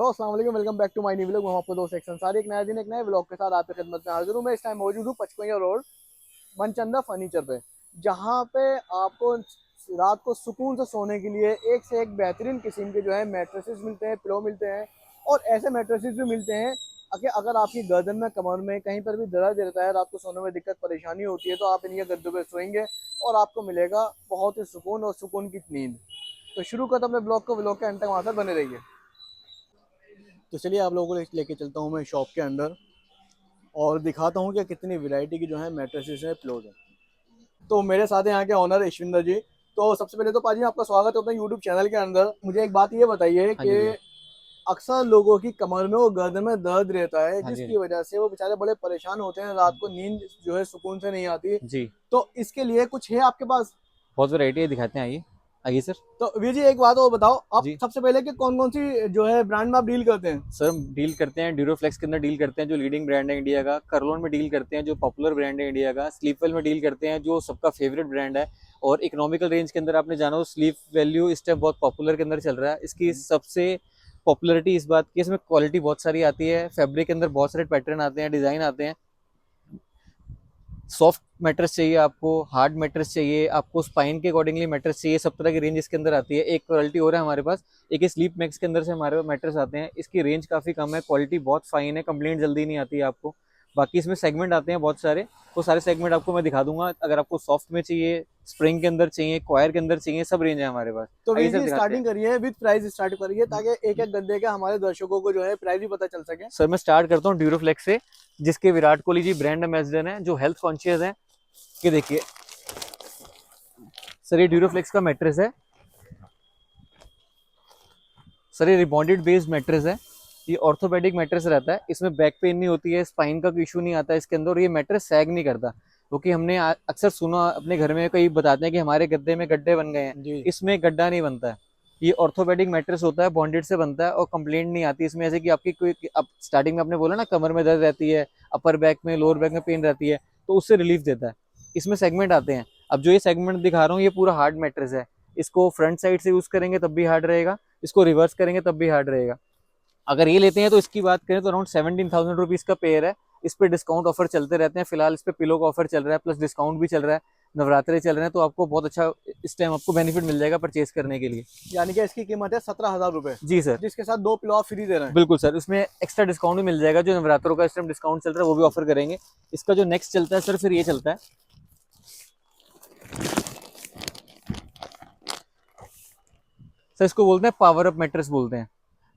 अस्सलाम वालेकुम, welcome back to my new vlog. हम आपको दोस्त सेक्शन सारे एक नया दिन एक नए व्लॉग के साथ आपकी खिदमत में हाजिर हूँ। मैं इस टाइम मौजूद हूँ पचपैया रोड मनचंदा फर्नीचर पे, जहाँ पे आपको रात को सुकून से सोने के लिए एक से एक बेहतरीन किस्म के जो है मैट्रेसेस मिलते हैं, पिलो मिलते हैं और ऐसे मैट्रेसेस भी मिलते हैं कि अगर आपकी गर्दन में, कमर में कहीं पर भी दर्द रहता है, रात को सोने में दिक्कत परेशानी होती है, तो आप इनके गद्दों पे सोएंगे और आपको मिलेगा बहुत ही सुकून और सुकून की नींद। तो शुरू करते अपने ब्लॉग को, ब्लॉग के अंत तक वहाँ पर बने रहिए। तो चलिए आप लोगों को लेके चलता हूँ मैं शॉप के अंदर और दिखाता हूँ कि कितनी वैरायटी की जो है मैट्रेसेस हैं, पिलोज हैं। तो मेरे साथ हैं यहाँ के ऑनर ईश्विंदर जी। तो सबसे पहले तो पाजी आपका स्वागत है अपने यूट्यूब चैनल के अंदर। मुझे एक बात ये बताइए हाँ कि जी भैया। अक्सर लोगों की कमर में और गर्दन में दर्द रहता है, हाँ जी, हाँ जिसकी जी। वजह से वो बेचारे बड़े परेशान होते हैं, रात को नींद जो है सुकून से नहीं आती। जी, तो इसके लिए कुछ है आपके पास? बहुत वैरायटी है, दिखाते हैं, आइए। आइए सर। तो वीर जी एक बात और बताओ, आप जी, सबसे पहले कि कौन कौन सी जो है ब्रांड में आप डील करते हैं? सर हम डील करते हैं ड्यूरोफ्लेक्स के अंदर, डील करते हैं जो लीडिंग ब्रांड है इंडिया का। करलोन में डील करते हैं जो पॉपुलर ब्रांड है इंडिया का। स्लीपवेल में डील करते हैं जो सबका फेवरेट ब्रांड है। और इकोनॉमिकल रेंज के अंदर आपने जाना हो, स्लीप वैल्यू इस टाइम बहुत पॉपुलर के अंदर चल रहा है। इसकी सबसे पॉपुलरिटी इस बात की, इसमें क्वालिटी बहुत सारी आती है, फैब्रिक के अंदर बहुत सारे पैटर्न आते हैं, डिज़ाइन आते हैं। सॉफ्ट मैट्रेस चाहिए आपको, हार्ड मैट्रेस चाहिए आपको, स्पाइन के अकॉर्डिंगली मैट्रेस चाहिए, सब तरह की रेंज इसके अंदर आती है। एक क्वालिटी और है हमारे पास, एक स्लीप मैक्स के अंदर से हमारे मैट्रेस आते हैं। इसकी रेंज काफ़ी कम है, क्वालिटी बहुत फाइन है, कंप्लेंट जल्दी नहीं आती है आपको। बाकी इसमें सेगमेंट आते हैं बहुत सारे, वो सारे सेगमेंट आपको मैं दिखा दूंगा। अगर आपको सॉफ्ट में चाहिए, स्प्रिंग के अंदर चाहिए, क्वायर के अंदर चाहिए, सब रेंज है हमारे पास। तो आइए वीर सर जी दिखाते हैं। स्टार्टिंग करिए, विद प्राइस स्टार्ट करिए, ताकि एक एक गद्दे का हमारे दर्शकों को जो है प्राइस भी पता चल सके। सर मैं स्टार्ट करता हूँ ड्यूरोफ्लेक्स से, जिसके विराट कोहली जी ब्रांड एम्बेसडर हैं, जो हेल्थ कॉन्शियस हैं। ये देखिए सर, ये ड्यूरोफ्लेक्स का मैट्रेस है। सर ये रिबॉन्डेड बेस्ड मैट्रेस है। ये ऑर्थोपेडिक मैट्रेस रहता है, इसमें बैक पेन नहीं होती है, स्पाइन का कोई इशू नहीं आता है इसके अंदर। और ये मैट्रेस सैग नहीं करता, क्योंकि हमने अक्सर सुना अपने घर में, कई बताते हैं कि हमारे गद्दे में गड्ढे बन गए हैं। जी। इसमें गड्ढा नहीं बनता है। ये ऑर्थोपेडिक मैट्रेस होता है, बॉन्डेड से बनता है और कंप्लेंट नहीं आती इसमें। ऐसे कि आपकी कोई, अब स्टार्टिंग में आपने बोला ना कमर में दर्द रहती है, अपर बैक में, लोअर बैक में पेन रहती है, तो उससे रिलीफ देता है। इसमें सेगमेंट आते हैं। अब जो ये सेगमेंट दिखा रहा हूँ, ये पूरा हार्ड मैट्रेस है। इसको फ्रंट साइड से यूज करेंगे तब भी हार्ड रहेगा, इसको रिवर्स करेंगे तब भी हार्ड रहेगा। अगर ये लेते हैं तो इसकी बात करें तो अराउंड 17,000 रुपीज का पेयर है। इस पे डिस्काउंट ऑफर चलते रहते हैं, फिलहाल इस पे पिलो का ऑफर चल रहा है, प्लस डिस्काउंट भी चल रहा है, नवरात्रे चल रहे हैं, तो आपको बहुत अच्छा इस टाइम आपको बेनिफिट मिल जाएगा परचेज करने के लिए। यानी कि इसकी कीमत है 17,000 रुपये, जी सर, जिसके साथ दो पिलो आप फ्री दे रहे हैं। बिल्कुल सर। इसमें एक्स्ट्रा डिस्काउंट भी मिल जाएगा, जो नवरात्रों का इस टाइम डिस्काउंट चल रहा है वो भी ऑफर करेंगे। इसका जो नेक्स्ट चलता है सर, फिर ये चलता है सर, इसको बोलते हैं पावर अप मैट्रेस बोलते हैं।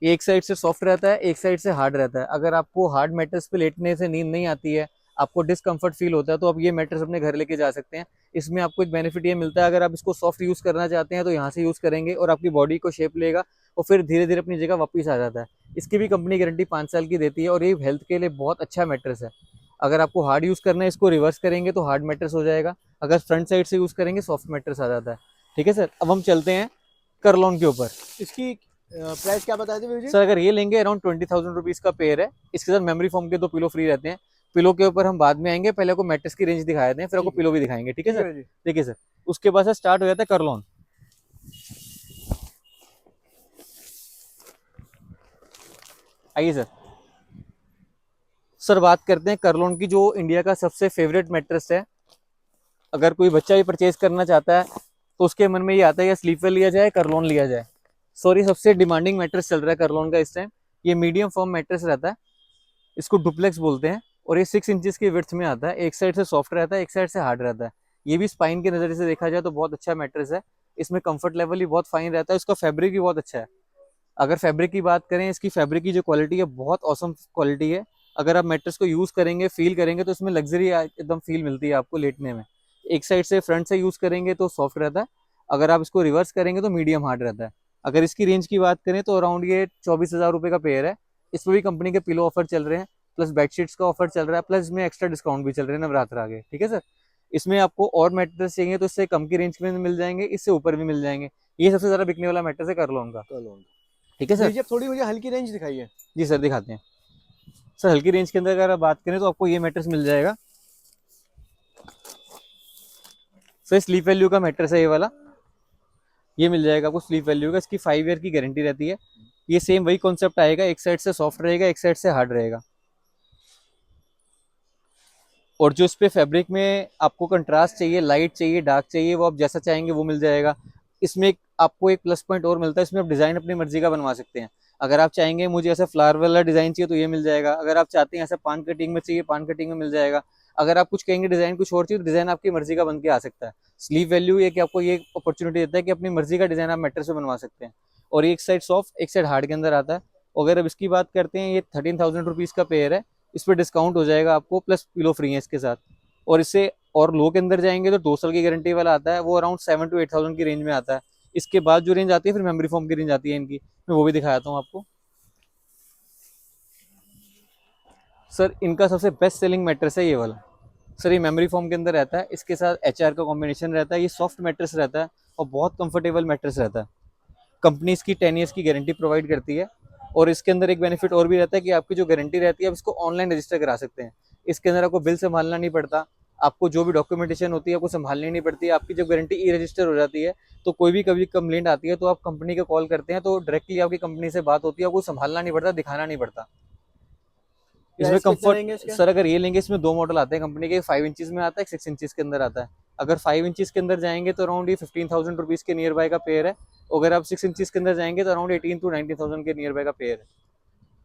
ये एक साइड से सॉफ्ट रहता है, एक साइड से हार्ड रहता है। अगर आपको हार्ड मैट्रेस पे लेटने से नींद नहीं आती है, आपको डिस्कम्फर्ट फील होता है, तो आप ये मैट्रेस अपने घर लेके जा सकते हैं। इसमें आपको एक बेनिफिट ये मिलता है, अगर आप इसको सॉफ्ट यूज़ करना चाहते हैं तो यहाँ से यूज़ करेंगे और आपकी बॉडी को शेप लेगा और फिर धीरे धीरे अपनी जगह वापस आ जाता है। इसकी भी कंपनी गारंटी 5 साल की देती है और ये हेल्थ के लिए बहुत अच्छा मैट्रेस है। अगर आपको हार्ड यूज़ करना है, इसको रिवर्स करेंगे तो हार्ड मैट्रेस हो जाएगा, अगर फ्रंट साइड से यूज़ करेंगे सॉफ्ट मैट्रेस आ जाता है। ठीक है सर, अब हम चलते हैं करलॉन के ऊपर। इसकी प्राइस क्या बताए थे वीर जी? सर अगर ये लेंगे अराउंड 20,000 रुपीज का पेयर है। इसके साथ मेमोरी फोम के 2 पिलो फ्री रहते हैं। पिलो के ऊपर हम बाद में आएंगे, पहले आपको मैट्रेस की रेंज दिखा देते हैं, फिर आपको ठीक है, पिलो भी दिखाएंगे। ठीक है ठीक सर। है जी। देखिए सर, उसके बाद से स्टार्ट हो जाता है करलॉन। आइए सर। सर बात करते हैं करलॉन की, जो इंडिया का सबसे फेवरेट मैट्रेस है। अगर कोई बच्चा भी परचेज करना चाहता है तो उसके मन में ये आता है या स्लीपवेल लिया जाए, करलॉन लिया जाए। सॉरी, सबसे डिमांडिंग मैट्रेस चल रहा है करलॉन का इस टाइम। ये मीडियम फॉर्म मैट्रेस रहता है, इसको डुप्लेक्स बोलते हैं, और ये 6 इंचेस की विड्थ में आता है। एक साइड से सॉफ्ट रहता है, एक साइड से हार्ड रहता है। ये भी स्पाइन के नजरिए से देखा जाए तो बहुत अच्छा मैट्रेस है। इसमें कंफर्ट लेवल भी बहुत फाइन रहता है, इसका फैब्रिक भी बहुत अच्छा है। अगर फैब्रिक की बात करें, इसकी फैब्रिक की जो क्वालिटी है बहुत औसम क्वालिटी है। अगर आप मैट्रेस को यूज करेंगे, फील करेंगे, तो इसमें लग्जरी एकदम फील मिलती है आपको लेटने में। एक साइड से फ्रंट से यूज करेंगे तो सॉफ्ट रहता है, अगर आप इसको रिवर्स करेंगे तो मीडियम हार्ड रहता है। अगर इसकी रेंज की बात करें तो अराउंड ये 24,000 रुपये का पेयर है। इसमें भी कंपनी के पिलो ऑफर चल रहे हैं, प्लस बेडशीट्स का ऑफर चल रहा है, प्लस इसमें एक्स्ट्रा डिस्काउंट भी चल रहे हैं नवरात्र आगे। ठीक है सर। इसमें आपको और मैट्रेस चाहिए तो इससे कम की रेंज में मिल जाएंगे, इससे ऊपर भी मिल जाएंगे। ये सबसे ज्यादा बिकने वाला मैट्रेस है करलॉन का। कल होगा। ठीक है सर। वीर जी अब थोड़ी मुझे हल्की रेंज दिखाइए। जी सर दिखाते हैं। सर हल्की रेंज के अंदर अगर आप बात करें तो आपको ये मैट्रेस मिल जाएगा। सर स्लीप वैल्यू का मैट्रेस है ये वाला, ये मिल जाएगा आपको स्लीप वैल्यू का। इसकी 5 ईयर की गारंटी रहती है। ये सेम वही कॉन्सेप्ट आएगा, एक साइड से सॉफ्ट रहेगा, एक साइड से हार्ड रहेगा। और जो इस पे फैब्रिक में आपको कंट्रास्ट चाहिए, लाइट चाहिए, डार्क चाहिए, वो आप जैसा चाहेंगे वो मिल जाएगा। इसमें आपको एक प्लस पॉइंट और मिलता है, इसमें आप डिज़ाइन अपनी मर्जी का बनवा सकते हैं। अगर आप चाहेंगे मुझे ऐसा फ्लावर वाला डिज़ाइन चाहिए तो ये मिल जाएगा, अगर आप चाहते हैं ऐसा पान कटिंग में चाहिए, पान कटिंग में मिल जाएगा। अगर आप कुछ कहेंगे डिज़ाइन कुछ और चाहिए तो डिज़ाइन आपकी मर्जी का बन के आ सकता है। स्लीव वैल्यू ये कि आपको ये अपॉर्चुनिटी देता है कि अपनी मर्जी का डिज़ाइन आप मैटर से बनवा सकते हैं। और एक साइड सॉफ्ट एक साइड हार्ड के अंदर आता है। अगर अब इसकी बात करते हैं, ये 13,000 रुपीज़ का पेयर है, इस पर डिस्काउंट हो जाएगा आपको, प्लस पिलो फ्री है इसके साथ। और इससे और लो के अंदर जाएंगे तो 2 साल की गारंटी वाला आता है, वो अराउंड 7 to 8,000 की रेंज में आता है। इसके बाद जो रेंज आती है फिर मेमोरी फोम की रेंज आती है इनकी, मैं वो भी दिखाता हूँ आपको। सर इनका सबसे बेस्ट सेलिंग मैट्रेस है ये वाला। सर ये मेमोरी फोम के अंदर रहता है, इसके साथ एचआर का कॉम्बिनेशन रहता है, ये सॉफ्ट मैट्रेस रहता है और बहुत कंफर्टेबल मैट्रेस रहता है। कंपनी इसकी 10 ईयर्स की गारंटी प्रोवाइड करती है। और इसके अंदर एक बेनिफिट और भी रहता है कि आपकी जो गारंटी रहती है आप इसको ऑनलाइन रजिस्टर करा सकते हैं। इसके अंदर आपको बिल संभालना नहीं पड़ता, आपको जो भी डॉक्यूमेंटेशन होती है आपको संभालनी नहीं पड़ती। आपकी जब गारंटी ई रजिस्टर हो जाती है तो कोई भी कभी कंप्लेंट आती है तो आप कंपनी को कॉल करते हैं तो डायरेक्टली आपकी कंपनी से बात होती है, आपको संभालना नहीं पड़ता, दिखाना नहीं पड़ता। इसमें प्राइस कितने रहेंगे कंफर्ट इसके? सर अगर ये लेंगे, इसमें 2 मॉडल आते हैं कंपनी के, 5 इंचज में आता है, 6 इंचज के अंदर आता है। अगर 5 इंचज के अंदर जाएंगे तो अराउंड ये 15,000 रुपीज़ के नियर बाय का पेयर है। अगर आप 6 इंचज के अंदर जाएंगे तो अराउंड 18 to 19,000 के नियर बाय का पेयर है।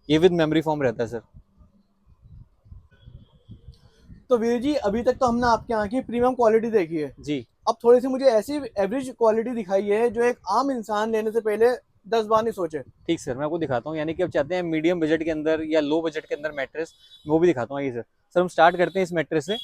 ये विद मेमोरी फॉर्म रहता है सर। तो वीर जी अभी तक तो हमने आपके यहाँ की प्रीमियम क्वालिटी देखी है, जी अब थोड़ी सी मुझे ऐसी एवरेज क्वालिटी दिखाई है जो एक आम इंसान लेने से पहले 10 बार नहीं सोचे। ठीक सर, मैं आपको दिखाता हूँ। यानी कि आप चाहते हैं मीडियम बजट के अंदर या लो बजट के अंदर मैट्रेस, वो भी दिखाता हूँ। ये सर हम स्टार्ट करते हैं इस मैट्रेस से।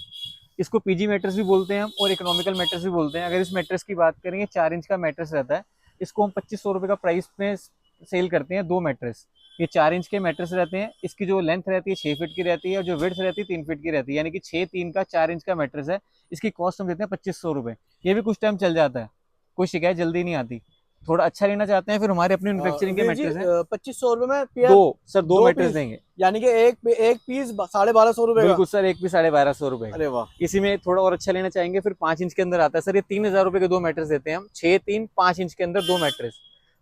इसको पीजी मैट्रेस भी बोलते हैं हम और इकोनॉमिकल मैट्रेस भी बोलते हैं। अगर इस मैट्रेस की बात करें, 4 इंच का मैट्रेस रहता है, इसको हम 2500 रुपये का प्राइस में सेल करते हैं। 2 मैट्रेस, ये 4 इंच के मैट्रेस रहते हैं। इसकी जो लेंथ रहती है 6 फीट की रहती है और जो विड्थ रहती है 3 फीट की रहती है, यानी कि 6, 3 का 4 इंच का मैट्रेस है। इसकी कॉस्ट हम देते हैं 2500 रुपये। ये भी कुछ टाइम चल जाता है, कोई शिकायत जल्दी नहीं आती। थोड़ा अच्छा लेना चाहते हैं फिर हमारे अपने मैन्युफैक्चरिंग के वीर जी मैट्रेस हैं। 2500 रुपये में पेयर? दो सर, दो दो मैट्रेस पीस देंगे। यानी कि एक पीस 1250 रुपये का? बिल्कुल सर, एक भी 1250 रुपये का। अरे वाह। इसी में थोड़ा और अच्छा लेना चाहेंगे फिर 5 इंच के अंदर आता है सर, ये 3,000 रुपये के 2 मैट्रेस देते हैं हम। 6, 3, 5 इंच के अंदर 2 मैट्रेस।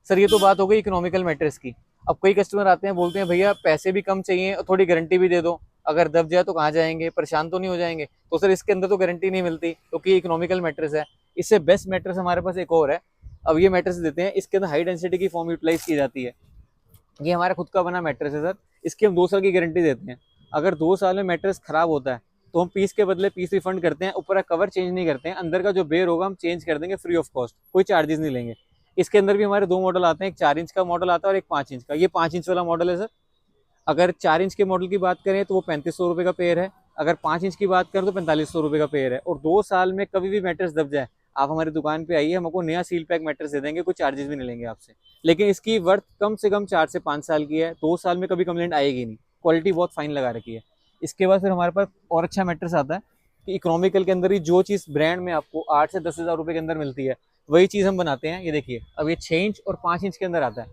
सर ये तो बात हो गई इकोनॉमिकल मैट्रेस की। अब कई कस्टमर आते हैं बोलते हैं भैया पैसे भी कम चाहिए और थोड़ी गारंटी भी दे दो, अगर दब जाए तो कहाँ जाएंगे, परेशान तो नहीं हो जाएंगे। तो सर इसके अंदर तो गारंटी नहीं मिलती क्योंकि इकोनॉमिकल मैट्रेस है। इससे बेस्ट मैट्रेस हमारे पास एक और है। अब ये मैट्रेस देते हैं, इसके अंदर हाई डेंसिटी की फॉर्म यूटिलाइज की जाती है। ये हमारा खुद का बना मैट्रेस है सर। इसकी हम 2 साल की गारंटी देते हैं। अगर 2 साल में मैट्रेस खराब होता है तो हम पीस के बदले पीस रिफंड करते हैं, ऊपर का कवर चेंज नहीं करते हैं, अंदर का जो बेयर होगा हम चेंज कर देंगे फ्री ऑफ कॉस्ट, कोई चार्जेस नहीं लेंगे। इसके अंदर भी हमारे 2 मॉडल आते हैं, एक 4 इंच का मॉडल आता है और एक 5 इंच का। ये 5 इंच वाला मॉडल है सर। अगर 4 इंच के मॉडल की बात करें तो वो 3500 रुपये का पेयर है। अगर 5 इंच की बात करें तो 4500 रुपये का पेयर है। और 2 साल में कभी भी मैट्रेस दब जाए, आप हमारी दुकान पे आइए, हम आपको नया सील पैक मैट्रेस दे देंगे, कोई चार्जेस भी नहीं लेंगे आपसे। लेकिन इसकी वर्थ कम से कम 4 से 5 साल की है, 2 साल में कभी कंप्लेंट आएगी नहीं, क्वालिटी बहुत फाइन लगा रखी है। इसके बाद फिर हमारे पास और अच्छा मैट्रेस आता है कि इकोनॉमिकल के अंदर ही जो चीज़ ब्रांड में आपको 8 से 10 हज़ार रुपये के अंदर मिलती है वही चीज़ हम बनाते हैं। ये देखिए, अब ये 6 इंच और 5 इंच के अंदर आता है।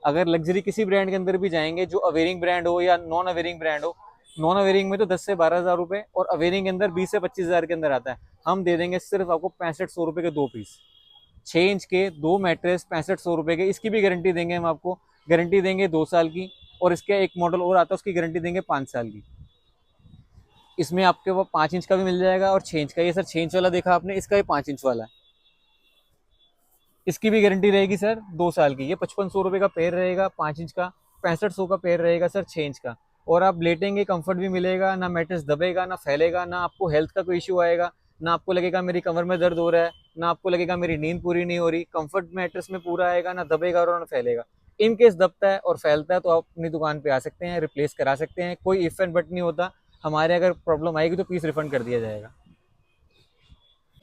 अगर लग्जरी किसी ब्रांड के अंदर भी जाएंगे, जो अवेयरिंग ब्रांड हो या नॉन अवेयरिंग ब्रांड हो, नॉन अवेयरिंग में तो 10 से 12 हज़ार रुपये और अवेयरिंग के अंदर 20 से 25 हज़ार के अंदर आता है। हम दे देंगे सिर्फ आपको 6500 रुपये के 2 पीस, 6 इंच के 2 मैट्रेस 6500 रुपये के। इसकी भी गारंटी देंगे हम आपको, गारंटी देंगे 2 साल की। और इसका एक मॉडल और आता है, उसकी गारंटी देंगे 5 साल की। इसमें आपके वो 5 इंच का भी मिल जाएगा और 6 इंच का। ये सर 6 इंच वाला देखा आपने, इसका भी 5 इंच वाला है, इसकी भी गारंटी रहेगी सर 2 साल की। ये 5500 रुपये का पेयर रहेगा 5 इंच का, 6500 का पेयर रहेगा सर 6 इंच का। और आप लेटेंगे कंफर्ट भी मिलेगा, ना मैट्रेस दबेगा, ना फैलेगा, ना आपको हेल्थ का कोई इशू आएगा, ना आपको लगेगा मेरी कमर में दर्द हो रहा है, ना आपको लगेगा मेरी नींद पूरी नहीं हो रही। कंफर्ट मैट्रेस में पूरा आएगा, ना दबेगा और ना फैलेगा। इन केस दबता है और फैलता है तो आप अपनी दुकान पे आ सकते हैं, रिप्लेस करा सकते हैं, कोई इफ एंड बट नहीं होता। हमारे अगर प्रॉब्लम आएगी तो पीस रिफंड कर दिया जाएगा।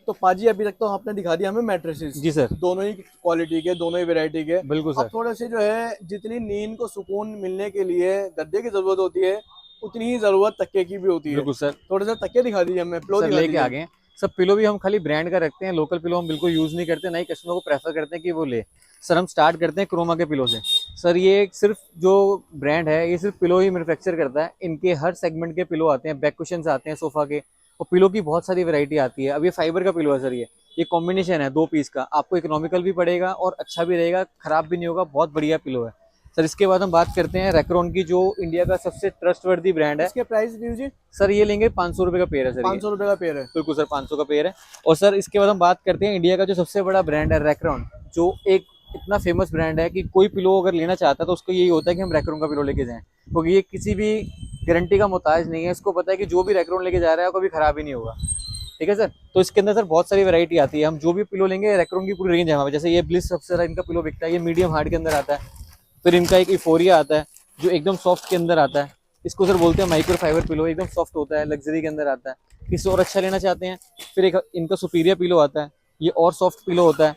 तो पाजी अभी तक तो आपने दिखा दिया हमें मैट्रेसेस, जी सर, दोनों ही क्वालिटी के, दोनों ही वैरायटी के। बिल्कुल अब सर। थोड़े से जो है जितनी नींद को सुकून मिलने के लिए गद्दे की जरूरत होती है, उतनी ही जरूरत तकिए की भी होती है। बिल्कुल सर। थोड़े से तकिए दिखा दीजिए हमें, पिलो सर दिखा लेके आ दीजिए। गए हैं। सब पिलो भी हम खाली ब्रांड का रखते हैं, लोकल पिलो हम बिल्कुल यूज़ नहीं करते, नहीं कस्टमर को प्रेफर करते हैं कि वो ले। सर हम स्टार्ट करते हैं क्रोमा के पिलो से। सर ये सिर्फ जो ब्रांड है ये सिर्फ पिलो ही मैन्युफैक्चर करता है। इनके हर सेगमेंट के पिलो आते हैं, बैक कुशन्स आते हैं सोफा के, और पिलो की बहुत सारी वैरायटी आती है। अब ये फाइबर का पिलो है सर, ये कॉम्बिनेशन है 2 पीस का, आपको इकोनॉमिकल भी पड़ेगा और अच्छा भी रहेगा, खराब भी नहीं होगा, बहुत बढ़िया पिलो है। सर इसके बाद हम बात करते हैं रैक्रॉन की, जो इंडिया का सबसे ट्रस्टवर्दी ब्रांड है। इसके प्राइस वीर जी? सर ये लेंगे 500 रुपये का पेयर है सर। 500 रुपये का पेयर है? बिल्कुल सर, 500 का पेयर है। और सर इसके बाद हम बात करते हैं इंडिया का जो सबसे बड़ा ब्रांड है रैक्रॉन, जो एक इतना फेमस ब्रांड है कि कोई पिलो अगर लेना चाहता है तो उसको यही होता है कि हम रैक्रॉन का पिलो लेके जाएं, क्योंकि ये किसी भी गारंटी का मोहताज नहीं है। इसको पता है कि जो भी रैक्रॉन लेके जा रहा है कभी खराब ही नहीं होगा। ठीक है सर। तो इसके अंदर सर बहुत सारी वैरायटी आती है, हम जो भी पिलो लेंगे रैक्रॉन की पूरी रेंज है हमारे। जैसे ये ब्लिस सबसे ज़्यादा इनका पिलो बिकता है, ये मीडियम हार्ड के अंदर आता है। फिर इनका एक इफोरिया आता है जो एकदम सॉफ्ट के अंदर आता है, इसको सर बोलते हैं माइक्रो फाइबर पिलो, एकदम सॉफ्ट होता है, लग्जरी के अंदर आता है। किसी और अच्छा लेना चाहते हैं, फिर एक इनका सुपीरियर पिलो आता है, ये और सॉफ्ट पिलो होता है,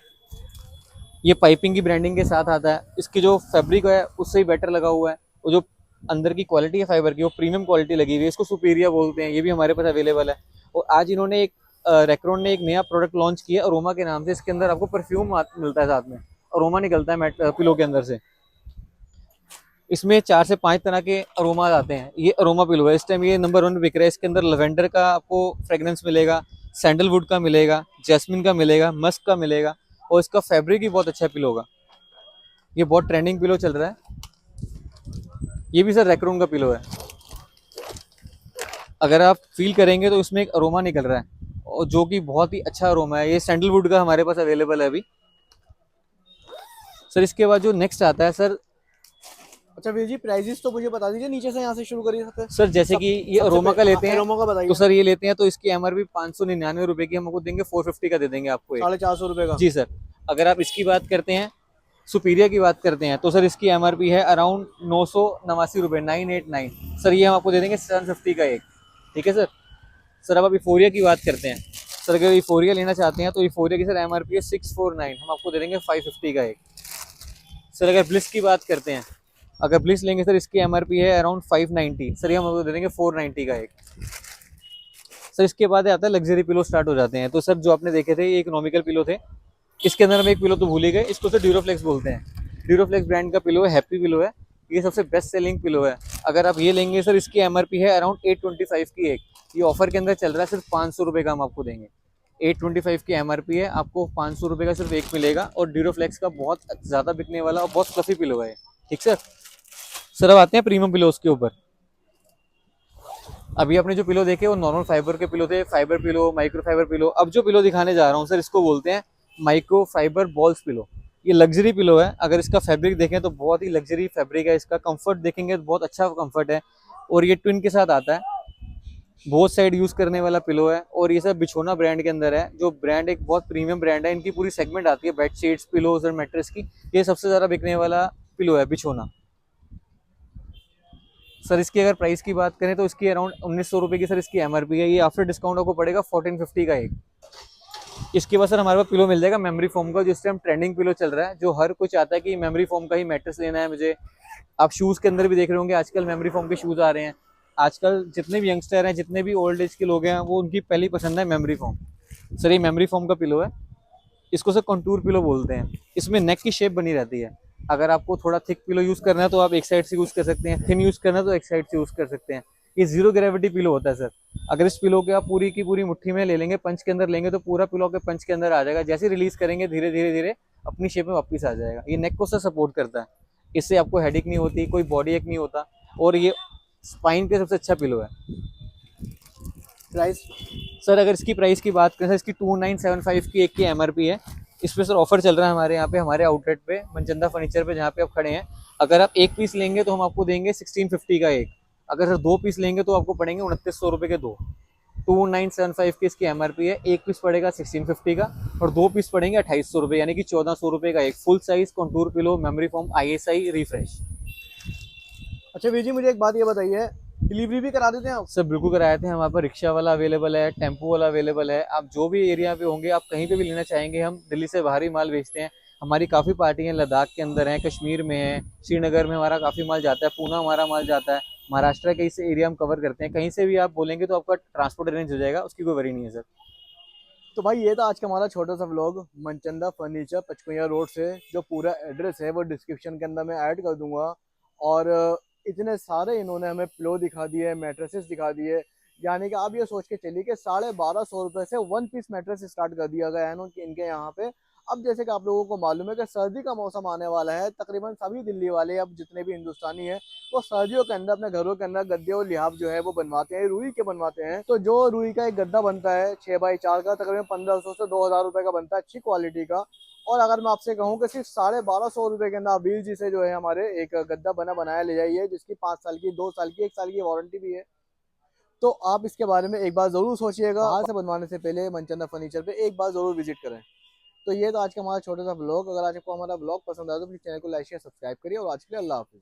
ये पाइपिंग की ब्रांडिंग के साथ आता है। इसकी जो फैब्रिक है उससे ही बेटर लगा हुआ है, और जो अंदर की क्वालिटी है फाइबर की वो प्रीमियम क्वालिटी लगी हुई है, इसको सुपीरियर बोलते हैं। ये भी हमारे पास अवेलेबल है। और आज इन्होंने एक रैक्रॉन ने एक नया प्रोडक्ट लॉन्च किया अरोमा के नाम से। इसके अंदर आपको परफ्यूम मिलता है, साथ में अरोमा निकलता है पिलो के अंदर से। इसमें 4 से 5 तरह के अरोमा आते हैं। ये अरोमा पिलो है, इस टाइम ये नंबर 1 बिक रहा है। इसके अंदर लेवेंडर का आपको फ्रेग्रेंस मिलेगा, सैंडलवुड का मिलेगा, जैस्मिन का मिलेगा, मस्क का मिलेगा, और इसका फैब्रिक भी बहुत अच्छा पिलो होगा। ये बहुत ट्रेंडिंग पिलो चल रहा है। ये भी सर रैक्रॉन का पिलो है। अगर आप फील करेंगे तो इसमें एक अरोमा निकल रहा है, और जो कि बहुत ही अच्छा अरोमा है। ये सैंडलवुड का हमारे पास अवेलेबल है अभी। सर इसके बाद जो नेक्स्ट आता है सर, अच्छा वीर जी, प्राइजेस तो मुझे बता दीजिए, नीचे से यहाँ से शुरू करिए सकते हैं। सर जैसे कि ये अरोमा का लेते हैं, अरोमा का बताइए। तो सर ये लेते हैं तो इसकी एमआरपी 599 रुपए की, हम आपको देंगे 450 का दे देंगे आपको। 450 रुपये का? जी सर। अगर आप इसकी बात करते हैं, सुपीरियर की बात करते हैं, तो सर इसकी एमआरपी है अराउंड 989 रुपये, 989। सर ये हम आपको दे देंगे 750 का एक। ठीक है सर। सर अब इफोरिया की बात करते हैं। सर अगर इफोरिया लेना चाहते हैं तो इफोरिया की सर एमआरपी है 649, हम आपको दे देंगे 550 का एक। सर अगर ब्लिस की बात करते हैं, अगर ब्लिस लेंगे सर इसकी एमआरपी है अराउंड 590, सर ये हम आपको दे देंगे 490 का एक। सर इसके बाद आता है लग्जरी पिलो स्टार्ट हो जाते हैं। तो सर जो आपने देखे थे ये इकोनॉमिकल पिलो थे, इसके अंदर हम एक पिलो तो भूल ही गए, इसको सर ड्यूरोफ्लेक्स बोलते हैं। ड्यूरोफ्लेक्स ब्रांड का पिलो है, हैप्पी पिलो है, ये सबसे बेस्ट सेलिंग पिलो है। अगर आप ये लेंगे सर, इसकी एमआरपी है अराउंड 825 की एक। ये ऑफर के अंदर चल रहा है, सिर्फ 500 रुपये का हम आपको देंगे। 825 की एमआरपी है, आपको 500 रुपये का सिर्फ एक मिलेगा। और ड्यूरोफ्लेक्स का बहुत ज़्यादा बिकने वाला और बहुत फ्लफी पिलो है। ठीक सर। सर अब आते हैं प्रीमियम पिलोज के ऊपर। अभी आपने जो पिलो देखे वो नॉर्मल फाइबर के पिलो थे, fibre pillow, micro fibre pillow. अब जो पिलो दिखाने जा रहा हूँ सर, इसको बोलते हैं माइक्रो फाइबर बॉल्स पिलो। ये लग्जरी पिलो है। अगर इसका फैब्रिक देखें तो बहुत ही लग्जरी फैब्रिक है। इसका कंफर्ट देखेंगे तो बहुत अच्छा कंफर्ट है, और ये ट्विन के साथ आता है। बोथ साइड यूज करने वाला पिलो है, और ये सब बिछोना ब्रांड के अंदर है, जो ब्रांड एक बहुत प्रीमियम ब्रांड है। इनकी पूरी सेगमेंट आती है बेडशीट्स, पिलोज और मैट्रेस की। ये सबसे ज्यादा बिकने वाला पिलो है बिछोना। सर इसकी अगर प्राइस की बात करें तो इसकी अराउंड 1900 रुपये की सर इसकी एमआरपी है। ये आफ्टर डिस्काउंट आपको पड़ेगा 1450 का एक। इसके बाद सर हमारे पास पिलो मिल जाएगा मेमोरी फोम का, जिस टाइम ट्रेंडिंग पिलो चल रहा है, जो हर कोई चाहता है कि मेमोरी फोम का ही मैट्रेस लेना है मुझे। आप शूज़ के अंदर भी देख रहे होंगे आजकल मेमोरी फोम के शूज़ आ रहे हैं। आजकल जितने भी यंगस्टर हैं, जितने भी ओल्ड एज के लोग हैं, वो उनकी पहली पसंद है मेमोरी फोम। सर ये मेमोरी फोम का पिलो है, इसको सर कंटूर पिलो बोलते हैं। इसमें नेक की शेप बनी रहती है। अगर आपको थोड़ा थिक पिलो यूज़ करना है तो आप एक साइड से यूज़ कर सकते हैं, थिन यूज़ करना है तो एक साइड से यूज़ कर सकते हैं। ये जीरो ग्रेविटी पिलो होता है सर। अगर इस पिलो के आप पूरी की पूरी मुट्ठी में ले लेंगे, पंच के अंदर लेंगे, तो पूरा पिलो के पंच के अंदर आ जाएगा। जैसे रिलीज करेंगे धीरे धीरे धीरे अपनी शेप में वापस आ जाएगा। ये नेक को सर सपोर्ट करता है, इससे आपको हेडेक नहीं होती, कोई बॉडी एक नहीं होता, और ये स्पाइन पे सबसे अच्छा पिलो है। प्राइस? सर अगर इसकी प्राइस की बात करें, इसकी 2975 की एक की एमआरपी है। इस पे सर ऑफर चल रहा है हमारे यहाँ पे, हमारे आउटलेट पे, मनचंदा फर्नीचर पे, जहाँ पे आप खड़े हैं। अगर आप एक पीस लेंगे तो हम आपको देंगे 1650 का एक। अगर सर 2 पीस लेंगे तो आपको पड़ेंगे 2900 रुपये के 2। 2975 की इसकी एमआरपी है। एक पीस पड़ेगा 1650 का, और 2 पीस पड़ेंगे 2800 रुपये, यानी कि 1400 रुपये का एक full size contour pillow memory foam ISI refresh. अच्छा वीर जी, मुझे एक बात ये बताइए, डिलीवरी भी करा देते हैं आप? सर बिल्कुल कराए थे। हमारे पास रिक्शा वाला अवेलेबल है, टेम्पो वाला अवेलेबल है। आप जो भी एरिया पे होंगे, आप कहीं पे भी लेना चाहेंगे, हम दिल्ली से बाहर ही माल भेजते हैं। हमारी काफ़ी पार्टियाँ लद्दाख के अंदर हैं, कश्मीर में है, श्रीनगर में हमारा काफ़ी माल जाता है, पूना हमारा माल जाता है, महाराष्ट्र के इस एरिया हम कवर करते हैं। कहीं से भी आप बोलेंगे तो आपका ट्रांसपोर्ट अरेंज हो जाएगा, उसकी कोई वरी नहीं है सर। तो भाई ये था आज का हमारा छोटा सा व्लॉग मनचंदा फर्नीचर, पचकुइयाँ रोड से। जो पूरा एड्रेस है वो डिस्क्रिप्शन के अंदर मैं ऐड कर दूंगा। और इतने सारे इन्होंने हमें पिलो दिखा दिए, मैट्रेसेस दिखा दिए, यानी कि आप ये सोच के चलिए कि 1250 रुपये से 1 पीस मैट्रेस स्टार्ट कर दिया गया है इनके यहाँ पे। अब जैसे कि आप लोगों को मालूम है कि सर्दी का मौसम आने वाला है, तकरीबन सभी दिल्ली वाले अब जितने भी हिंदुस्तानी हैं वो सर्दियों के अंदर अपने घरों के अंदर गद्दे और लिहाफ जो है वो बनवाते हैं, रुई के बनवाते हैं। तो जो रुई का एक गद्दा बनता है 6x4 का, तकरीबन 1500 से 2000 रुपए का बनता है, अच्छी क्वालिटी का। और अगर मैं आपसे कहूँ कि सिर्फ 1250 रुपए के अंदर आप वीर जी से जो है हमारे एक गद्दा बना बनाया ले जाइए, जिसकी 5 साल की, 2 साल की, 1 साल की वारंटी भी है। तो आप इसके बारे में एक बार जरूर सोचिएगा, बाहर से बनवाने से पहले मनचंदा फर्नीचर पे एक बार जरूर विजिट करें। तो ये तो आज का हमारा छोटा सा ब्लॉग। अगर आज आपको हमारा ब्लॉग पसंद आया तो प्लीज चैनल को लाइक शेयर सब्सक्राइब करिए, और आज के लिए अल्लाह हाफिज़।